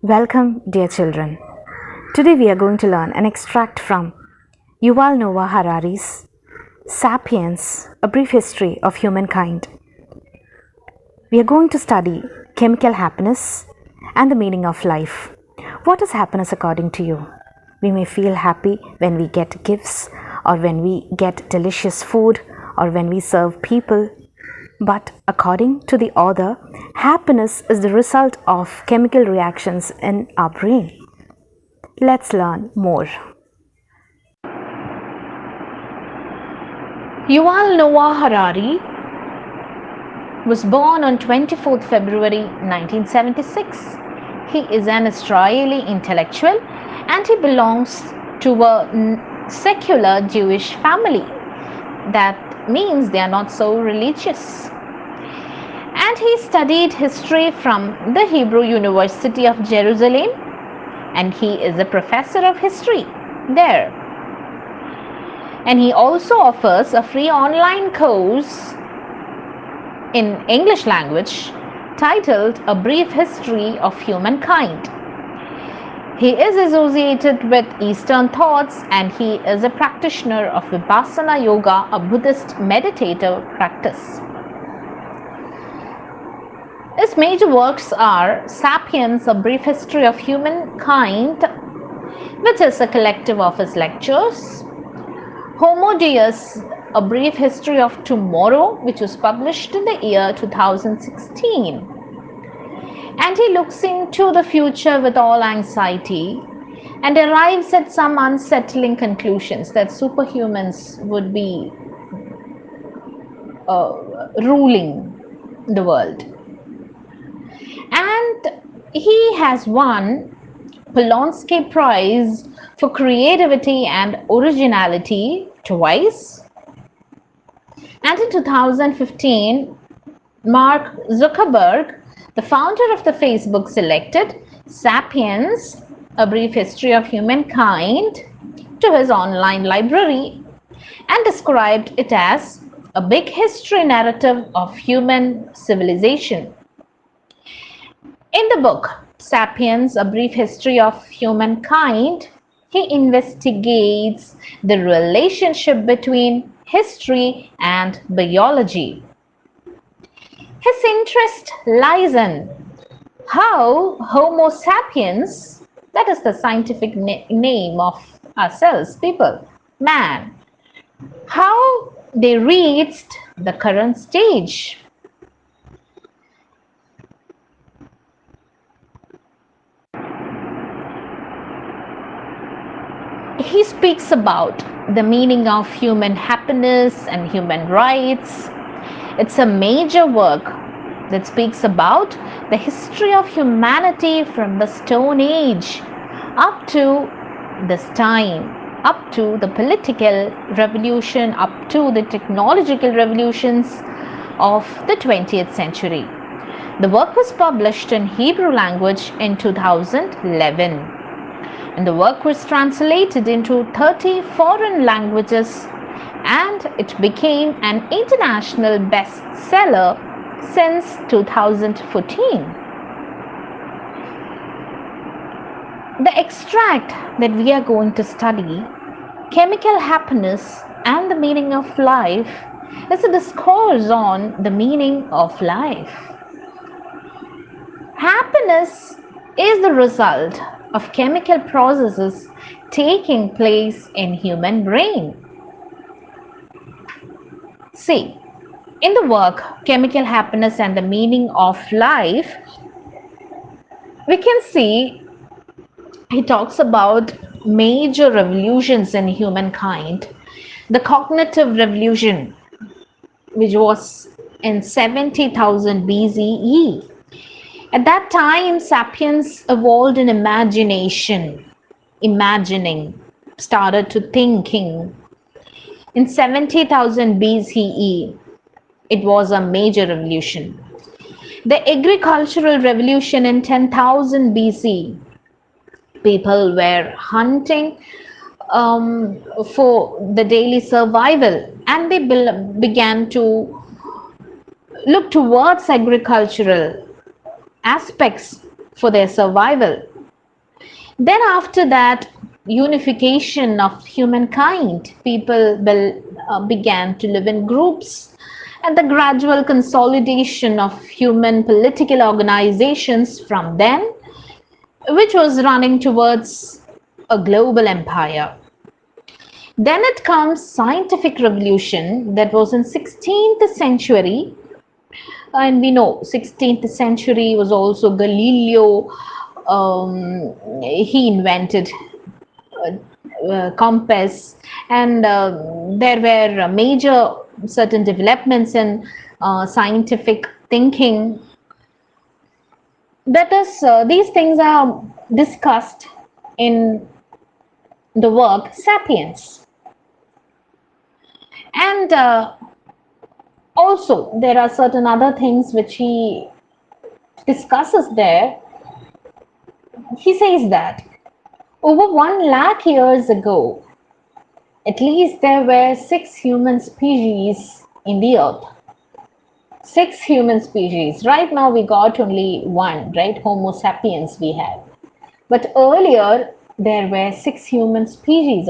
Welcome, dear children. Today we are going to learn an extract from Yuval Noah Harari's Sapiens, A Brief History of Humankind. We are going to study chemical happiness and the meaning of life. What is happiness according to you? We may feel happy when we get gifts, or when we get delicious food, or when we serve people. But according to the author, happiness is the result of chemical reactions in our brain. Let's learn more. Yuval Noah Harari was born on 24th February 1976. He is an Israeli intellectual and he belongs to a secular Jewish family. That means they are not so religious. And he studied history from the Hebrew University of Jerusalem, and he is a professor of history there. And he also offers a free online course in English language titled A Brief History of Humankind. He is associated with Eastern thoughts and he is a practitioner of Vipassana Yoga, a Buddhist meditative practice. His major works are Sapiens, A Brief History of Humankind, which is a collective of his lectures, Homo Deus, A Brief History of Tomorrow, which was published in the year 2016. And he looks into the future with all anxiety and arrives at some unsettling conclusions that superhumans would be ruling the world. And he has won Polonsky Prize for Creativity and Originality twice. And in 2015, Mark Zuckerberg, the founder of the Facebook, selected Sapiens, A Brief History of Humankind to his online library and described it as a big history narrative of human civilization. In the book Sapiens, A Brief History of Humankind, he investigates the relationship between history and biology. His interest lies in how Homo sapiens, that is the scientific name of ourselves, people, man, how they reached the current stage. He speaks about the meaning of human happiness and human rights. It's a major work that speaks about the history of humanity from the Stone Age up to this time, up to the political revolution, up to the technological revolutions of the 20th century. The work was published in Hebrew language in 2011, and the work was translated into 30 foreign languages, and it became an international bestseller since 2014. The extract that we are going to study, Chemical Happiness and the Meaning of Life, is a discourse on the meaning of life. Happiness is the result of chemical processes taking place in human brain. See, in the work Chemical Happiness and the Meaning of Life, we can see he talks about major revolutions in humankind. The cognitive revolution, which was in 70,000 BCE. At that time, sapiens evolved in imagination, imagining, started to thinking. In 70,000 BCE, it was a major revolution. The agricultural revolution in 10,000 BC, people were hunting for the daily survival, and they began to look towards agricultural aspects for their survival. Then after that unification of humankind, people began to live in groups, and the gradual consolidation of human political organizations from then, which was running towards a global empire. Then it comes scientific revolution, that was in 16th century, and we know 16th century was also Galileo. He invented compass, and there were major certain developments in scientific thinking. That is, these things are discussed in the work Sapiens. And also there are certain other things which he discusses there. He says that over 1 lakh years ago, at least there were 6 human species in the earth. 6 human species. Right now we got only one, right? Homo sapiens we have. But earlier there were 6 human species.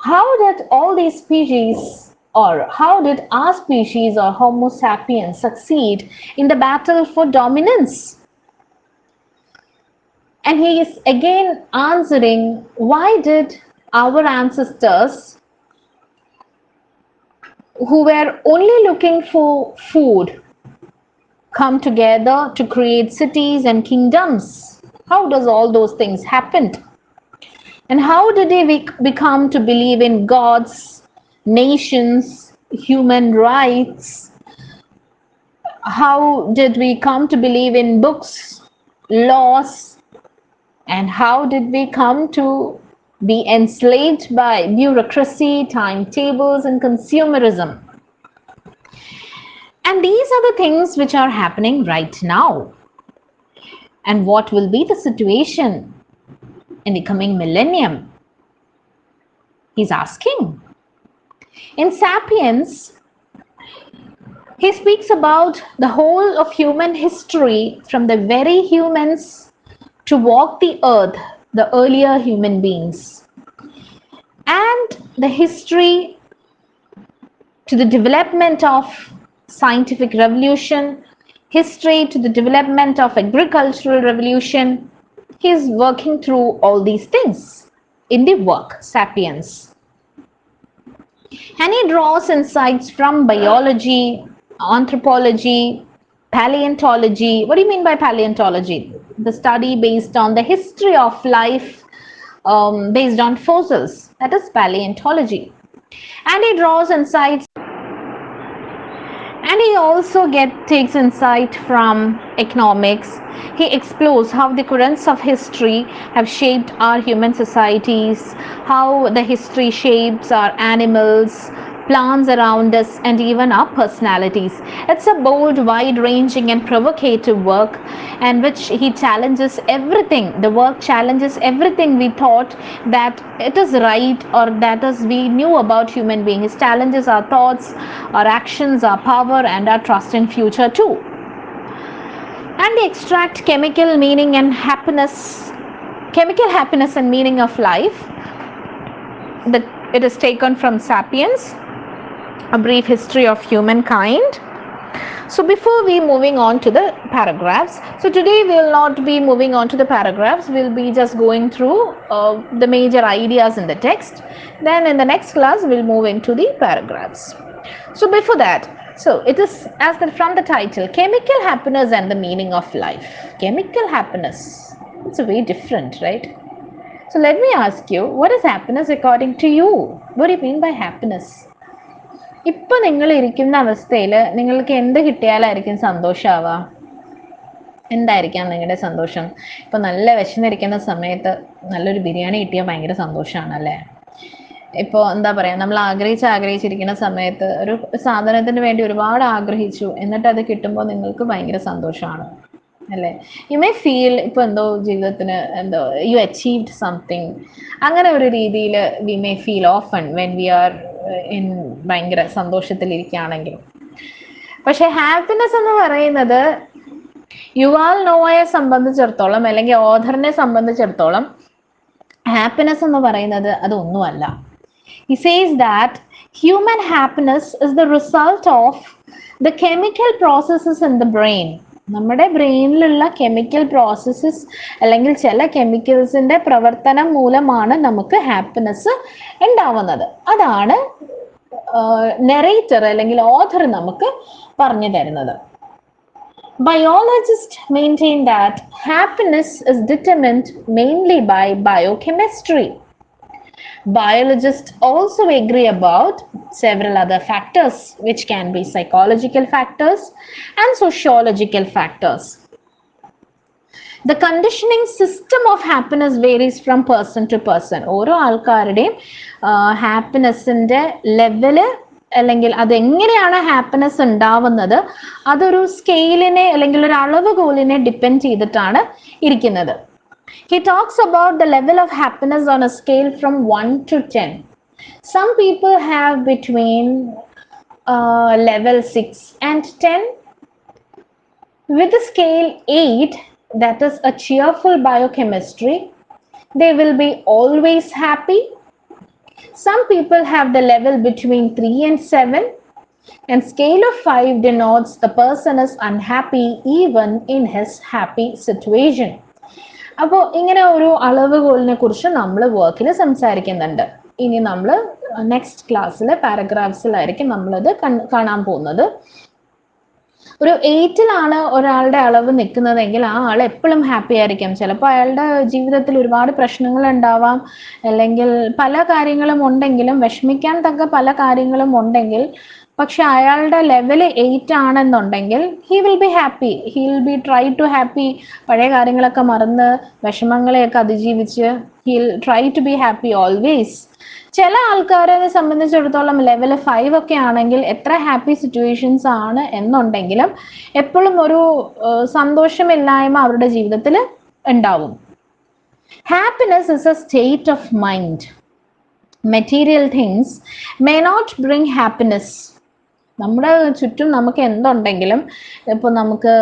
How did all these species, or how did our species or Homo sapiens succeed in the battle for dominance? And he is again answering, why did our ancestors, who were only looking for food, come together to create cities and kingdoms? How does all those things happen? And how did they become to believe in gods, nations, human rights? How did we come to believe in books, laws? And how did we come to be enslaved by bureaucracy, timetables, and consumerism? And these are the things which are happening right now. And what will be the situation in the coming millennium? He's asking. In Sapiens, he speaks about the whole of human history, from the very humans to walk the earth, the earlier human beings, and the history to the development of scientific revolution, history to the development of agricultural revolution. He is working through all these things in the work Sapiens. And he draws insights from biology, anthropology, paleontology. What do you mean by paleontology? The study based on the history of life based on fossils. That is paleontology. And he draws insights, and he also takes insight from economics. He explores how the currents of history have shaped our human societies, how the history shapes our animals, plants around us, and even our personalities. It's a bold, wide-ranging and provocative work, in which he challenges everything. The work challenges everything we thought that it is right, or that is we knew about human beings. It challenges our thoughts, our actions, our power, and our trust in future too. And they extract chemical meaning and happiness, chemical happiness and meaning of life. That it is taken from Sapiens, A Brief History of Humankind. So before we moving on to the paragraphs, so today we will not be moving on to the paragraphs, we'll be just going through the major ideas in the text. Then in the next class we'll move into the paragraphs. So before that, so it is from the title, Chemical Happiness and the Meaning of Life. Chemical happiness, it's a very different, right? So let me ask you, what is happiness according to you? What do you mean by happiness? ഇപ്പോൾ നിങ്ങൾ ഇരിക്കുന്ന അവസ്ഥയിൽ നിങ്ങൾക്ക് എന്ത് കിട്ടിയാലായിരിക്കും സന്തോഷമാവുക? എന്തായിരിക്കാം നിങ്ങളുടെ സന്തോഷം? ഇപ്പോൾ നല്ല വിശന്നിരിക്കുന്ന സമയത്ത് നല്ലൊരു ബിരിയാണി കിട്ടിയാൽ ഭയങ്കര സന്തോഷമാണ് അല്ലേ? ഇപ്പോൾ എന്താ പറയുക, നമ്മൾ ആഗ്രഹിച്ചിരിക്കുന്ന സമയത്ത് ഒരു സാധനത്തിന് വേണ്ടി ഒരുപാട് ആഗ്രഹിച്ചു, എന്നിട്ട് അത് കിട്ടുമ്പോൾ നിങ്ങൾക്ക് ഭയങ്കര സന്തോഷമാണ് അല്ലേ? യു മേ ഫീൽ ഇപ്പോൾ എന്തോ ജീവിതത്തിന് എന്തോ യു അച്ചീവ്ഡ് സംതിങ്, അങ്ങനെ ഒരു രീതിയിൽ we may feel often when we are ഭയങ്കര സന്തോഷത്തിലിരിക്കുകയാണെങ്കിലും. പക്ഷെ ഹാപ്പിനെസ് എന്ന് പറയുന്നത് യുവാൽ നോവയെ സംബന്ധിച്ചിടത്തോളം അല്ലെങ്കിൽ ഓഥറിനെ സംബന്ധിച്ചിടത്തോളം ഹാപ്പിനെസ് എന്ന് പറയുന്നത് അതൊന്നുമല്ല. He says that human happiness is the result of the chemical processes in the brain. നമ്മുടെ ബ്രെയിനിലുള്ള കെമിക്കൽ പ്രോസസ്സസ് അല്ലെങ്കിൽ ചില കെമിക്കൽസിന്റെ പ്രവർത്തനം മൂലമാണ് നമുക്ക് ഹാപ്പിനെസ് ഉണ്ടാവുന്നത്. അതാണ് നെറേറ്റർ അല്ലെങ്കിൽ ഓഥർ നമുക്ക് പറഞ്ഞു തരുന്നത്. Biologists maintain that happiness is determined mainly by biochemistry. Biologists also agree about several other factors, which can be psychological factors and sociological factors. The conditioning system of happiness varies from person to person. ഓരോ ആൾക്കാരുടെയും ഹാപ്പിനെസ്സിൻ്റെ level അല്ലെങ്കിൽ അതെങ്ങനെയാണ് happiness ഉണ്ടാവുന്നത് അതൊരു സ്കെയിലിനെ അല്ലെങ്കിൽ ഒരു അളവുകോലിനെ depend ചെയ്തിട്ടാണ് ഇരിക്കുന്നത്. He talks about the level of happiness on a scale from 1 to 10. Some people have between level 6 and 10. With the scale 8, that is a cheerful biochemistry, they will be always happy. Some people have the level between 3 and 7, and scale of 5 denotes the person is unhappy even in his happy situation. അപ്പോൾ ഇങ്ങനെ ഒരു അളവുകോലിനെ കുറിച്ച് നമ്മൾ വർക്കിൽ സംസാരിക്കുന്നുണ്ട്. ഇനി നമ്മൾ next ക്ലാസ്സിലെ പാരഗ്രാഫ്സിലായിരിക്കും നമ്മളത് കാണാൻ പോകുന്നത്. ഒരു 8ലാണ് ഒരാളുടെ അളവ് നിൽക്കുന്നതെങ്കിൽ ആ ആൾ എപ്പോഴും ഹാപ്പി ആയിരിക്കും. ചിലപ്പോൾ അയാളുടെ ജീവിതത്തിൽ ഒരുപാട് പ്രശ്നങ്ങൾ ഉണ്ടാവാം, അല്ലെങ്കിൽ പല കാര്യങ്ങളും ഉണ്ടെങ്കിലും വിഷമിക്കാൻ തക്ക പല കാര്യങ്ങളും ഉണ്ടെങ്കിൽ പക്ഷെ അയാളുടെ ലെവൽ 8 ആണെന്നുണ്ടെങ്കിൽ he will be happy, he will be try to happy. പഴയ കാര്യങ്ങളൊക്കെ മറന്ന് വിഷമങ്ങളെയൊക്കെ അതിജീവിച്ച് he will try to be happy always. ചില ആൾക്കാരെ സംബന്ധിച്ചിടത്തോളം ലെവൽ 5 ഒക്കെ ആണെങ്കിൽ എത്ര ഹാപ്പി സിറ്റുവേഷൻസ് ആണ് എന്നുണ്ടെങ്കിലും എപ്പോഴും ഒരു സന്തോഷമില്ലായ്മ അവരുടെ ജീവിതത്തിൽ ഉണ്ടാവും. Happiness is a state of mind. Material things may not bring happiness. നമ്മുടെ ചുറ്റും നമുക്ക് എന്തുണ്ടെങ്കിലും ഇപ്പോൾ നമുക്ക്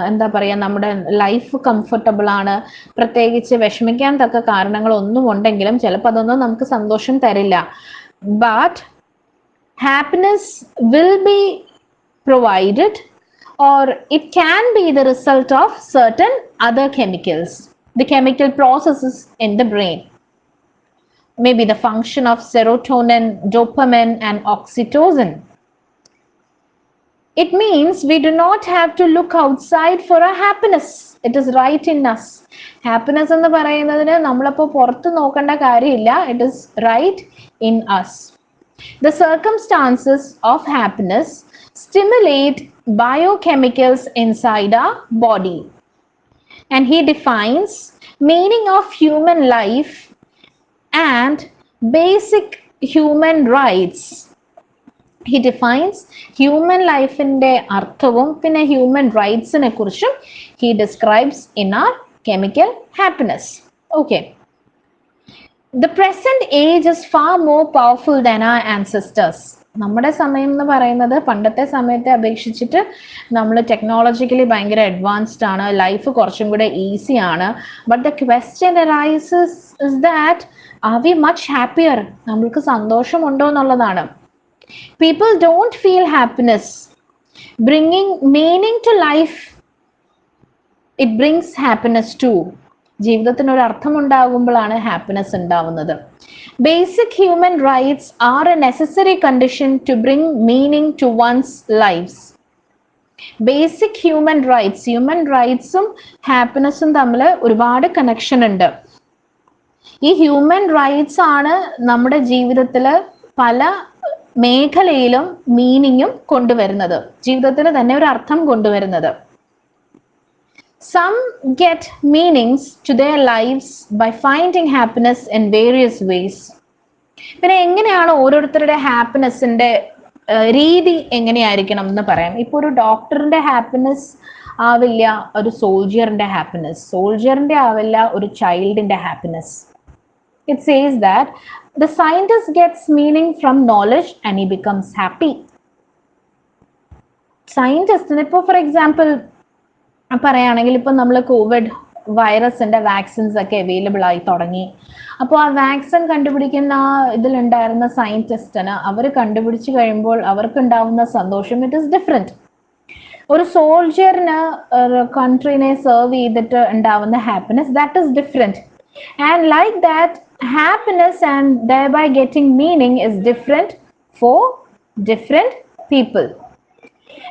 എന്താ പറയുക, നമ്മുടെ ലൈഫ് കംഫർട്ടബിൾ ആണ്, പ്രത്യേകിച്ച് വിഷമിക്കാൻ തക്ക കാരണങ്ങളൊന്നും ഉണ്ടെങ്കിലും ചിലപ്പോൾ അതൊന്നും നമുക്ക് സന്തോഷം തരില്ല. But happiness will be provided or it can be the result of certain other chemicals, the chemical processes in the brain. Maybe the function of serotonin, dopamine and oxytocin. It means we do not have to look outside for our happiness. It is right in us. Happiness എന്ന് പറയുന്നതിന് നമ്മളപ്പോൾ പുറത്ത് നോക്കേണ്ട കാര്യമില്ല. It is right in us. The circumstances of happiness stimulate biochemicals inside our body. And he defines meaning of human life and basic human rights. He defines human life inde arthavum pinne human rights ne kurichum he describes in our chemical happiness. Okay. The present age is far more powerful than our ancestors. നമ്മുടെ സമയം എന്ന് പറയുന്നത് പണ്ടത്തെ സമയത്തെ അപേക്ഷിച്ചിട്ട് നമ്മൾ technologically ഭയങ്കര advanced ആണ്, ലൈഫ് കുറച്ചും കൂടെ ഈസി ആണ്. But the question arises is that are we much happier? നമ്മൾക്ക് സന്തോഷമുണ്ടോ എന്നുള്ളതാണ്. People don't feel happiness. Bringing meaning to life, it brings happiness too. ജീവിതത്തിന് ഒരു അർത്ഥം ഉണ്ടാകുമ്പോഴാണ് ഹാപ്പിനെസ് ഉണ്ടാവുന്നത്. Basic human rights are a necessary condition to bring meaning to one's lives. Basic human rightsഉം ഹാപ്പിനെസ്സും തമ്മിൽ ഒരുപാട് connection ഉണ്ട്. ഈ ഹ്യൂമൻ റൈറ്റ്സ് ആണ് നമ്മുടെ ജീവിതത്തിൽ പല മേഖലയിലും മീനിങ്ങും കൊണ്ടുവരുന്നത്, ജീവിതത്തിന് തന്നെ ഒരു അർത്ഥം കൊണ്ടുവരുന്നത്. Some get meanings to their lives by finding happiness in various ways. പിന്നെ എങ്ങനെയാണ് ഓരോരുത്തരുടെ ഹാപ്പിനെസ്സിന്റെ രീതി എങ്ങനെയായിരിക്കണം എന്ന് പറയാം. ഇപ്പോൾ ഒരു ഡോക്ടറിന്റെ ഹാപ്പിനെസ് ആവില്ല ഒരു സോൾജിയറിന്റെ ഹാപ്പിനെസ്, സോൾജിയറിന്റെ ആവില്ല ഒരു ചൈൽഡിന്റെ happiness. It says that the scientist gets meaning from knowledge and he becomes happy. Scientist, ഇപ്പോൾ for example പറയുകയാണെങ്കിൽ ഇപ്പം നമ്മൾ കോവിഡ് വൈറസിൻ്റെ വാക്സിൻസ് ഒക്കെ അവൈലബിൾ ആയി തുടങ്ങി. അപ്പോൾ ആ വാക്സിൻ കണ്ടുപിടിക്കുന്ന ആ ഇതിലുണ്ടായിരുന്ന സയൻറ്റിസ്റ്റിന് അവർ കണ്ടുപിടിച്ച് കഴിയുമ്പോൾ അവർക്കുണ്ടാവുന്ന സന്തോഷം ഇറ്റ് ഈസ് ഡിഫറെൻറ്റ്. ഒരു സോൾജിയറിന് കൺട്രീനെ സെർവ് ചെയ്തിട്ട് ഉണ്ടാവുന്ന happiness that is different. And like that happiness and thereby getting meaning is different for different people.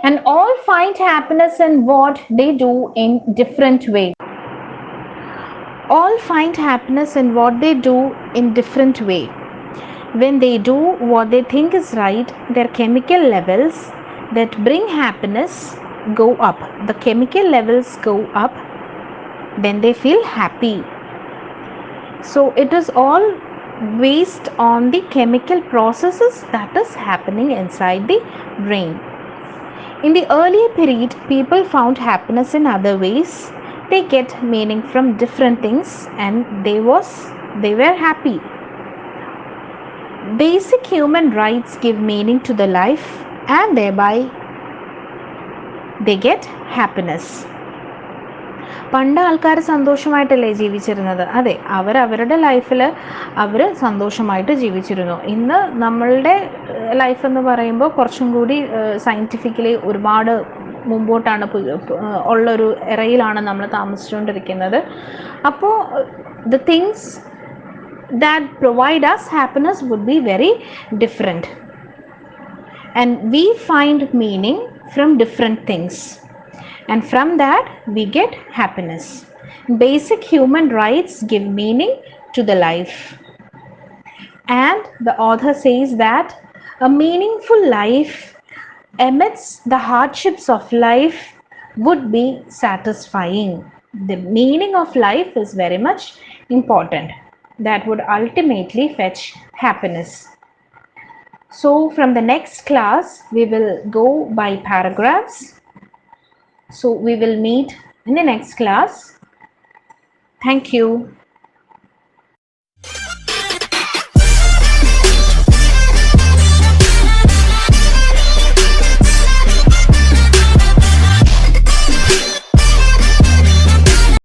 And all find happiness in what they do in different ways. All find happiness in what they do in different way. When they do what they think is right, their chemical levels that bring happiness go up. The chemical levels go up, then they feel happy. So it is all based on the chemical processes that is happening inside the brain. In the earlier period, people found happiness in other ways. They get meaning from different things and they were happy. Basic human rights give meaning to the life and thereby they get happiness. പണ്ട് ആൾക്കാർ സന്തോഷമായിട്ടല്ലേ ജീവിച്ചിരുന്നത്? അതെ, അവരുടെ ലൈഫിൽ അവർ സന്തോഷമായിട്ട് ജീവിച്ചിരുന്നു. ഇന്ന് നമ്മളുടെ ലൈഫ് എന്ന് പറയുമ്പോൾ കുറച്ചും കൂടി സയൻറ്റിഫിക്കലി ഒരുപാട് മുമ്പോട്ടാണ് ഉള്ളൊരു എറയിലാണ് നമ്മൾ താമസിച്ചുകൊണ്ടിരിക്കുന്നത്. അപ്പോൾ the things that provide us happiness would be very different, and we find meaning from different things, and from that we get happiness. Basic human rights give meaning to the life, and the author says that a meaningful life amidst the hardships of life would be satisfying. The meaning of life is very much important. That would ultimately fetch happiness. So from the next class we will go by paragraphs. So we will meet in the next class. Thank you.